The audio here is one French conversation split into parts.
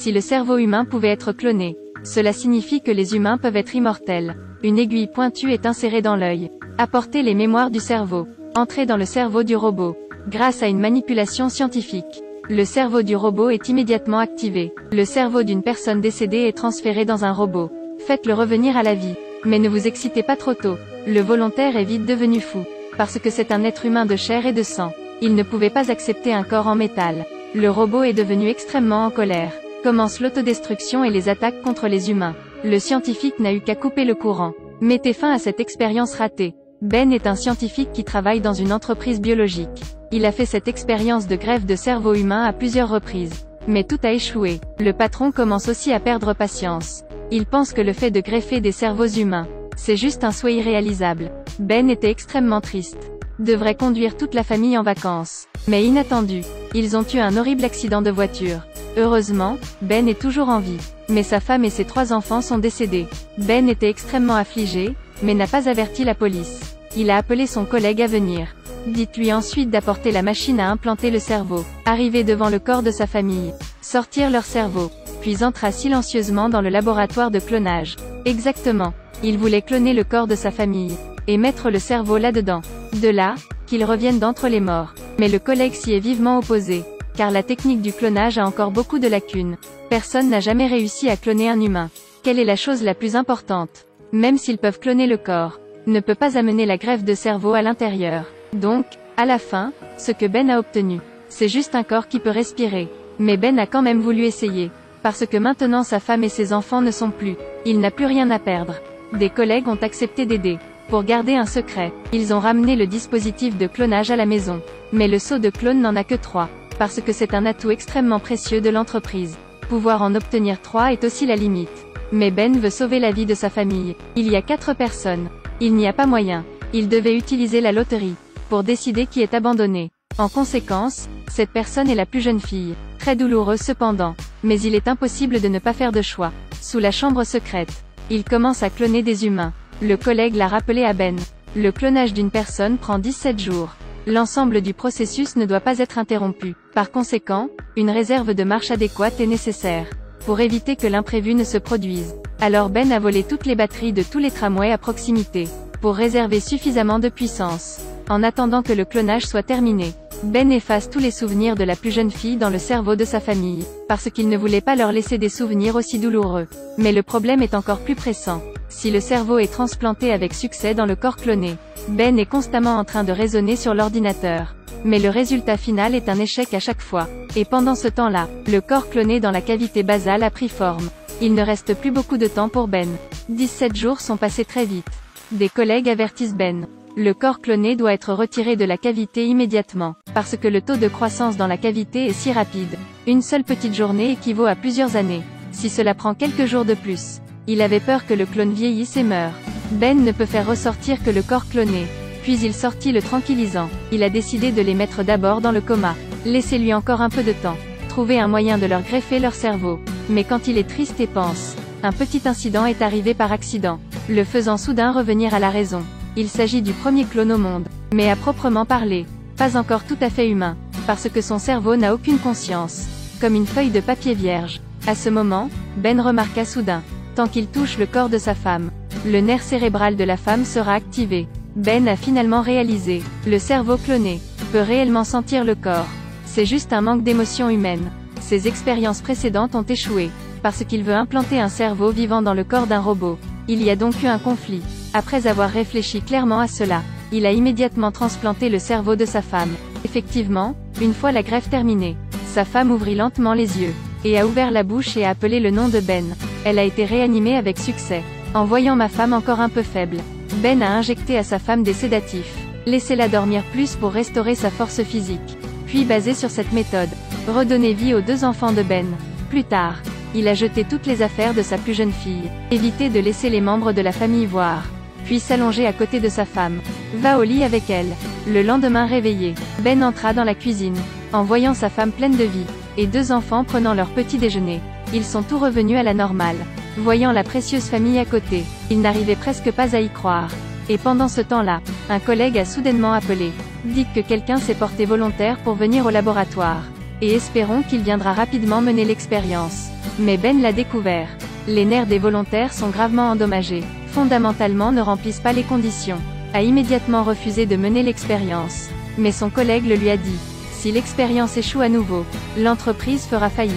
Si le cerveau humain pouvait être cloné, cela signifie que les humains peuvent être immortels. Une aiguille pointue est insérée dans l'œil. Apporter les mémoires du cerveau. Entrer dans le cerveau du robot. Grâce à une manipulation scientifique, le cerveau du robot est immédiatement activé. Le cerveau d'une personne décédée est transféré dans un robot. Faites-le revenir à la vie. Mais ne vous excitez pas trop tôt. Le volontaire est vite devenu fou. Parce que c'est un être humain de chair et de sang. Il ne pouvait pas accepter un corps en métal. Le robot est devenu extrêmement en colère. Commence l'autodestruction et les attaques contre les humains. Le scientifique n'a eu qu'à couper le courant. Mettez fin à cette expérience ratée. Ben est un scientifique qui travaille dans une entreprise biologique. Il a fait cette expérience de greffe de cerveau humain à plusieurs reprises. Mais tout a échoué. Le patron commence aussi à perdre patience. Il pense que le fait de greffer des cerveaux humains, c'est juste un souhait irréalisable. Ben était extrêmement triste. Devrait conduire toute la famille en vacances. Mais inattendu, ils ont eu un horrible accident de voiture. Heureusement, Ben est toujours en vie. Mais sa femme et ses 3 enfants sont décédés. Ben était extrêmement affligé, mais n'a pas averti la police. Il a appelé son collègue à venir. Dites-lui ensuite d'apporter la machine à implanter le cerveau. Arriver devant le corps de sa famille. Sortir leur cerveau. Puis entra silencieusement dans le laboratoire de clonage. Exactement. Il voulait cloner le corps de sa famille. Et mettre le cerveau là-dedans. De là, qu'il revienne d'entre les morts. Mais le collègue s'y est vivement opposé. Car la technique du clonage a encore beaucoup de lacunes. Personne n'a jamais réussi à cloner un humain. Quelle est la chose la plus importante? Même s'ils peuvent cloner le corps, ne peut pas amener la greffe de cerveau à l'intérieur. Donc, à la fin, ce que Ben a obtenu, c'est juste un corps qui peut respirer. Mais Ben a quand même voulu essayer. Parce que maintenant sa femme et ses enfants ne sont plus. Il n'a plus rien à perdre. Des collègues ont accepté d'aider. Pour garder un secret, ils ont ramené le dispositif de clonage à la maison. Mais le seau de clone n'en a que 3. Parce que c'est un atout extrêmement précieux de l'entreprise. Pouvoir en obtenir 3 est aussi la limite. Mais Ben veut sauver la vie de sa famille. Il y a 4 personnes. Il n'y a pas moyen. Il devait utiliser la loterie pour décider qui est abandonné. En conséquence, cette personne est la plus jeune fille. Très douloureux cependant. Mais il est impossible de ne pas faire de choix. Sous la chambre secrète, il commence à cloner des humains. Le collègue l'a rappelé à Ben. Le clonage d'une personne prend 17 jours. L'ensemble du processus ne doit pas être interrompu. Par conséquent, une réserve de marche adéquate est nécessaire. Pour éviter que l'imprévu ne se produise. Alors Ben a volé toutes les batteries de tous les tramways à proximité. Pour réserver suffisamment de puissance. En attendant que le clonage soit terminé, Ben efface tous les souvenirs de la plus jeune fille dans le cerveau de sa famille. Parce qu'il ne voulait pas leur laisser des souvenirs aussi douloureux. Mais le problème est encore plus pressant. Si le cerveau est transplanté avec succès dans le corps cloné, Ben est constamment en train de raisonner sur l'ordinateur. Mais le résultat final est un échec à chaque fois. Et pendant ce temps-là, le corps cloné dans la cavité basale a pris forme. Il ne reste plus beaucoup de temps pour Ben. 17 jours sont passés très vite. Des collègues avertissent Ben. Le corps cloné doit être retiré de la cavité immédiatement. Parce que le taux de croissance dans la cavité est si rapide. Une seule petite journée équivaut à plusieurs années. Si cela prend quelques jours de plus, il avait peur que le clone vieillisse et meure. Ben ne peut faire ressortir que le corps cloné. Puis il sortit le tranquillisant. Il a décidé de les mettre d'abord dans le coma. Laissez-lui encore un peu de temps. Trouver un moyen de leur greffer leur cerveau. Mais quand il est triste et pense, un petit incident est arrivé par accident, le faisant soudain revenir à la raison. Il s'agit du premier clone au monde. Mais à proprement parler, pas encore tout à fait humain. Parce que son cerveau n'a aucune conscience. Comme une feuille de papier vierge. À ce moment, Ben remarqua soudain. Tant qu'il touche le corps de sa femme, le nerf cérébral de la femme sera activé. Ben a finalement réalisé. Le cerveau cloné peut réellement sentir le corps. C'est juste un manque d'émotion humaine. Ses expériences précédentes ont échoué. Parce qu'il veut implanter un cerveau vivant dans le corps d'un robot. Il y a donc eu un conflit. Après avoir réfléchi clairement à cela, il a immédiatement transplanté le cerveau de sa femme. Effectivement, une fois la greffe terminée, sa femme ouvrit lentement les yeux. Et a ouvert la bouche et a appelé le nom de Ben. Elle a été réanimée avec succès. En voyant ma femme encore un peu faible, Ben a injecté à sa femme des sédatifs. Laissez-la dormir plus pour restaurer sa force physique. Puis basé sur cette méthode, redonner vie aux 2 enfants de Ben. Plus tard, il a jeté toutes les affaires de sa plus jeune fille. Éviter de laisser les membres de la famille voir. Puis s'allonger à côté de sa femme. Va au lit avec elle. Le lendemain réveillé, Ben entra dans la cuisine. En voyant sa femme pleine de vie, et 2 enfants prenant leur petit déjeuner, ils sont tous revenus à la normale. Voyant la précieuse famille à côté, il n'arrivait presque pas à y croire. Et pendant ce temps-là, un collègue a soudainement appelé. Dit que quelqu'un s'est porté volontaire pour venir au laboratoire. Et espérons qu'il viendra rapidement mener l'expérience. Mais Ben l'a découvert. Les nerfs des volontaires sont gravement endommagés. Fondamentalement ne remplissent pas les conditions. A immédiatement refusé de mener l'expérience. Mais son collègue le lui a dit. Si l'expérience échoue à nouveau, l'entreprise fera faillite.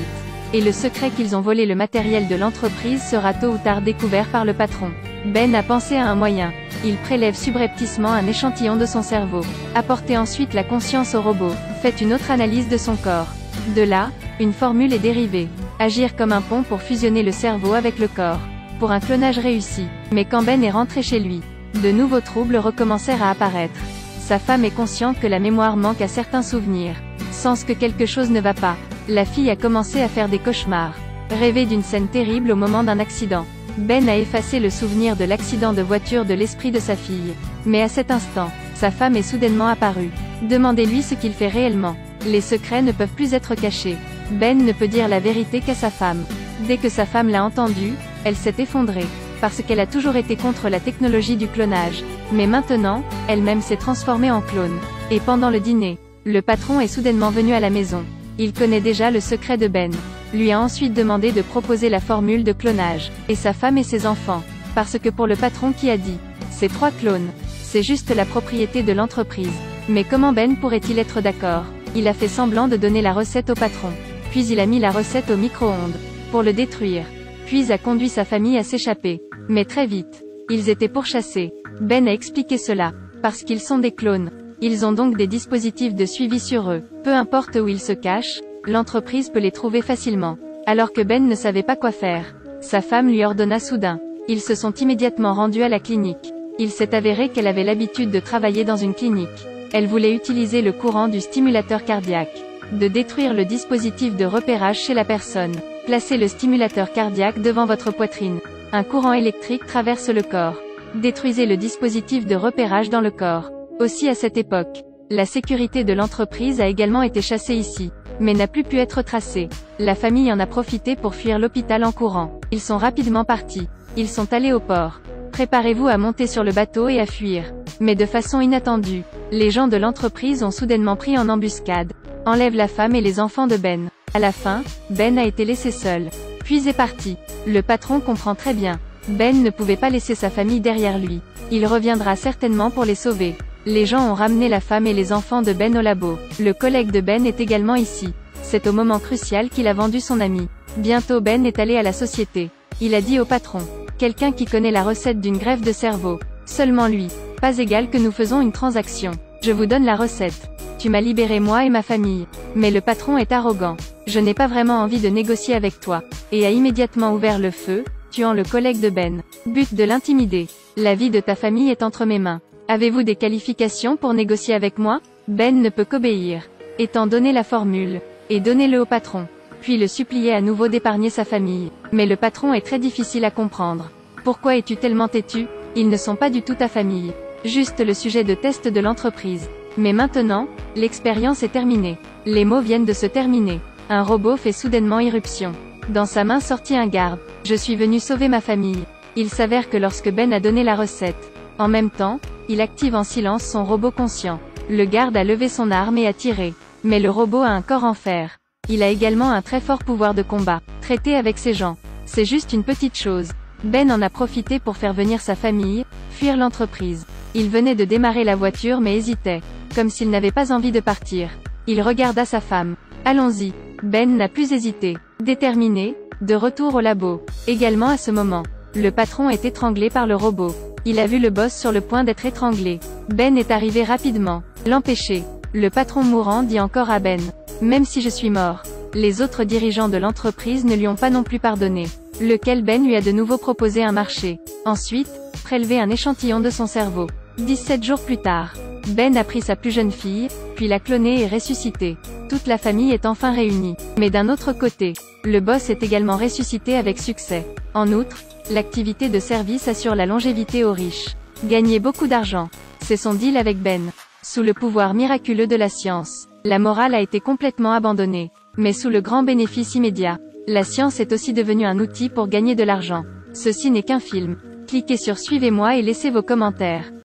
Et le secret qu'ils ont volé le matériel de l'entreprise sera tôt ou tard découvert par le patron. Ben a pensé à un moyen. Il prélève subrepticement un échantillon de son cerveau. Apportez ensuite la conscience au robot. Faites une autre analyse de son corps. De là, une formule est dérivée. Agir comme un pont pour fusionner le cerveau avec le corps. Pour un clonage réussi. Mais quand Ben est rentré chez lui, de nouveaux troubles recommencèrent à apparaître. Sa femme est consciente que la mémoire manque à certains souvenirs. Sent que quelque chose ne va pas. La fille a commencé à faire des cauchemars. Rêver d'une scène terrible au moment d'un accident. Ben a effacé le souvenir de l'accident de voiture de l'esprit de sa fille. Mais à cet instant, sa femme est soudainement apparue. Demandez-lui ce qu'il fait réellement. Les secrets ne peuvent plus être cachés. Ben ne peut dire la vérité qu'à sa femme. Dès que sa femme l'a entendu, elle s'est effondrée. Parce qu'elle a toujours été contre la technologie du clonage. Mais maintenant, elle-même s'est transformée en clone. Et pendant le dîner, le patron est soudainement venu à la maison. Il connaît déjà le secret de Ben. Lui a ensuite demandé de proposer la formule de clonage. Et sa femme et ses enfants. Parce que pour le patron qui a dit, ces 3 clones, c'est juste la propriété de l'entreprise. Mais comment Ben pourrait-il être d'accord? Il a fait semblant de donner la recette au patron. Puis il a mis la recette au micro-ondes. Pour le détruire. Puis a conduit sa famille à s'échapper. Mais très vite. Ils étaient pourchassés. Ben a expliqué cela. Parce qu'ils sont des clones. Ils ont donc des dispositifs de suivi sur eux. Peu importe où ils se cachent, l'entreprise peut les trouver facilement. Alors que Ben ne savait pas quoi faire. Sa femme lui ordonna soudain. Ils se sont immédiatement rendus à la clinique. Il s'est avéré qu'elle avait l'habitude de travailler dans une clinique. Elle voulait utiliser le courant du stimulateur cardiaque. De détruire le dispositif de repérage chez la personne. Placez le stimulateur cardiaque devant votre poitrine. Un courant électrique traverse le corps. Détruisez le dispositif de repérage dans le corps. Aussi à cette époque, la sécurité de l'entreprise a également été chassée ici, mais n'a plus pu être tracée. La famille en a profité pour fuir l'hôpital en courant. Ils sont rapidement partis. Ils sont allés au port. Préparez-vous à monter sur le bateau et à fuir. Mais de façon inattendue, les gens de l'entreprise ont soudainement pris en embuscade. Enlèvent la femme et les enfants de Ben. À la fin, Ben a été laissé seul. Puis est parti. Le patron comprend très bien. Ben ne pouvait pas laisser sa famille derrière lui. Il reviendra certainement pour les sauver. Les gens ont ramené la femme et les enfants de Ben au labo. Le collègue de Ben est également ici. C'est au moment crucial qu'il a vendu son ami. Bientôt Ben est allé à la société. Il a dit au patron. Quelqu'un qui connaît la recette d'une greffe de cerveau. Seulement lui. Pas égal que nous faisons une transaction. Je vous donne la recette. Tu m'as libéré moi et ma famille. Mais le patron est arrogant. Je n'ai pas vraiment envie de négocier avec toi. Et a immédiatement ouvert le feu, tuant le collègue de Ben. But de l'intimider. La vie de ta famille est entre mes mains. Avez-vous des qualifications pour négocier avec moi? Ben ne peut qu'obéir. Étant donné la formule. Et donnez-le au patron. Puis le supplier à nouveau d'épargner sa famille. Mais le patron est très difficile à comprendre. Pourquoi es-tu tellement têtu? Ils ne sont pas du tout ta famille. Juste le sujet de test de l'entreprise. Mais maintenant, l'expérience est terminée. Les mots viennent de se terminer. Un robot fait soudainement irruption. Dans sa main sortit un garde. Je suis venu sauver ma famille. Il s'avère que lorsque Ben a donné la recette, en même temps, il active en silence son robot conscient. Le garde a levé son arme et a tiré. Mais le robot a un corps en fer. Il a également un très fort pouvoir de combat. Traiter avec ses gens. C'est juste une petite chose. Ben en a profité pour faire venir sa famille, fuir l'entreprise. Il venait de démarrer la voiture mais hésitait. Comme s'il n'avait pas envie de partir. Il regarda sa femme. Allons-y. Ben n'a plus hésité. Déterminé, de retour au labo. Également à ce moment, le patron est étranglé par le robot. Il a vu le boss sur le point d'être étranglé. Ben est arrivé rapidement. L'empêcher. Le patron mourant dit encore à Ben. Même si je suis mort. Les autres dirigeants de l'entreprise ne lui ont pas non plus pardonné. Lequel Ben lui a de nouveau proposé un marché. Ensuite, prélevé un échantillon de son cerveau. 17 jours plus tard. Ben a pris sa plus jeune fille, puis l'a clonée et ressuscitée. Toute la famille est enfin réunie. Mais d'un autre côté, le boss est également ressuscité avec succès. En outre, l'activité de service assure la longévité aux riches. Gagner beaucoup d'argent. C'est son deal avec Ben. Sous le pouvoir miraculeux de la science, la morale a été complètement abandonnée. Mais sous le grand bénéfice immédiat, la science est aussi devenue un outil pour gagner de l'argent. Ceci n'est qu'un film. Cliquez sur Suivez-moi et laissez vos commentaires.